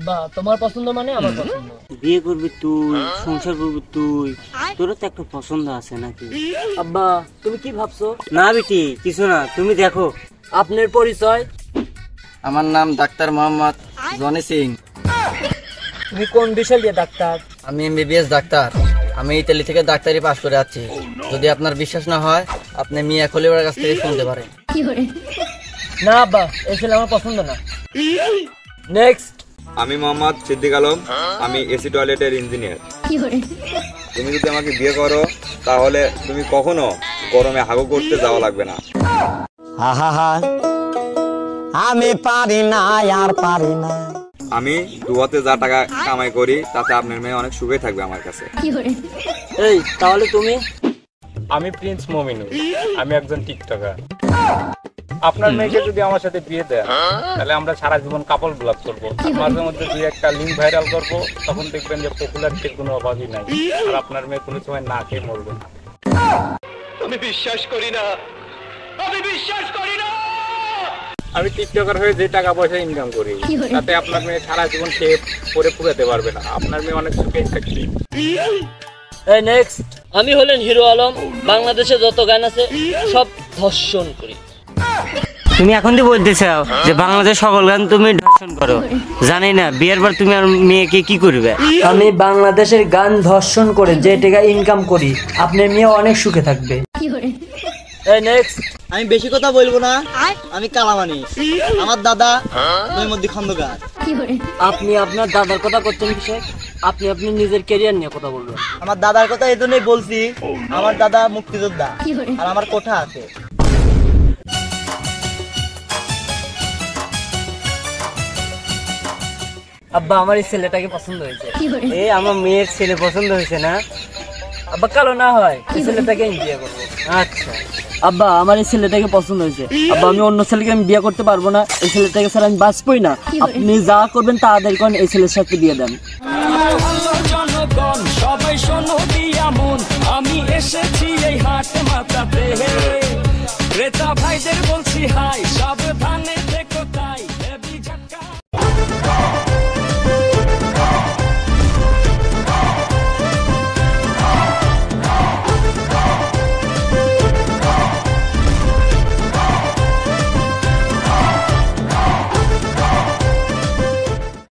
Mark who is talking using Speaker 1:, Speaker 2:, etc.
Speaker 1: আব্বা তোমার পছন্দ মানে আমার পছন্দ।
Speaker 2: বিয়ে করবি তুই, সংসার করবি তুই, তোর তো একটা পছন্দ আছে নাকি?
Speaker 1: আব্বা তুমি কি ভাবছো?
Speaker 2: না বেটি কিছু না, তুমি দেখো।
Speaker 1: আপনার পরিচয়?
Speaker 3: আমার নাম ডাক্তার মোহাম্মদ জনি সিং।
Speaker 1: তুমি কোন বিষয় নিয়ে ডাক্তার?
Speaker 3: আমি এমবিবিএস ডাক্তার। আমি ইতালি থেকে ডাক্তারি পাশ করে আসছি। যদি আপনার বিশ্বাস না হয় আপনি মিয়া খলিফার কাছ থেকে শুনতে পারেন।
Speaker 1: না আব্বা এই ছেলে আমার পছন্দ না। নেক্সট।
Speaker 4: আমি মোহাম্মদ সিদ্দিক আলম, আমি এসি টয়লেটের ইঞ্জিনিয়ার। তুমি যদি আমাকে বিয়ে করো তাহলে তুমি কখনো গরমে হাগু করতে যাওয়া লাগবে না।
Speaker 5: আমি পারি না আর পারি না।
Speaker 4: আমি দুয়াতে যা টাকা কামাই করি তাতে আপনার মেয়ে অনেক সুখে থাকবে আমার কাছে।
Speaker 1: এই তাহলে তুমি?
Speaker 6: আমি প্রিন্স মমিনুল, আমি একজন টিকটকার। আপনার মেয়েকে যদি আমার সাথে বিয়ে দেন তাহলে আমরা সারা জীবন কাপল ব্লগ করবো, মাঝে মধ্যে দুই একটা লিঙ্ক ভাইরাল করবো, তখন দেখবেন যে পপুলারিটির কোনো অভাবই নাই, আর আপনার মেয়ে কোনো সময় না খেয়ে মরবে না। আমি বিশ্বাস করি না, আমি বিশ্বাস করি না। আমি টিকটকার হয়ে যে টাকা পয়সা ইনকাম করি তাতে আপনার মেয়ে সারা জীবন খেয়ে পরে পুরাতে পারবে না, আপনার মেয়ে অনেক সুখেই থাকবে।
Speaker 1: এই নেক্সট। আমি হলেন হিরো আলম, বাংলাদেশে যত গান আছে সব ধর্ষণ করি।
Speaker 2: তুমি এখন তো বলতেছ যে বাংলাদেশ সকল গান তুমি ধর্ষণ করো, জানি না বিয়ের পর তুমি আর মেয়েকে কি করবে?
Speaker 1: আমি বাংলাদেশের গান ধর্ষণ করে যে টাকা ইনকাম করি আপনার মেয়ে অনেক সুখে থাকবে। এই নেক্সট।
Speaker 3: আমি বেশি কথা বলবো না, আমি কালামানি। আমার দাদা নৈমদ্দি খন্দকার।
Speaker 1: আপনি আপনার দাদার কথা করছেন কিসে? আপনি আপনি নিজের ক্যারিয়ার নিয়ে কথা বলবেন।
Speaker 3: আমার দাদার কথা এই জন্যই বলছি, আমার দাদা মুক্তিযোদ্ধা আর আমার কোঠা আছে।
Speaker 1: আব্বা আমার এই ছেলেটাকে পছন্দ হয়েছে।
Speaker 2: এই আমার মেয়ের ছেলে পছন্দ হয়েছে না?
Speaker 1: আব্বা কালো না হয় এই ছেলেটাকে আমি বিয়ে করবো।
Speaker 2: আচ্ছা
Speaker 1: আব্বা আমার এই ছেলেটাকে পছন্দ হয়েছে। আব্বা আমি অন্য ছেলেকে আমি বিয়ে করতে পারবো না, এই ছেলেটাকে ছাড়া আমি বাঁচবই না। আপনি যা করবেন তাড়াতাড়ি করেন, এই ছেলের সাথে বিয়ে দেন।
Speaker 7: জনগণ সবাই শোনো দিয়া মন, আমি এসেছি এই হাট মাতাতে, ক্রেতা ভাইদের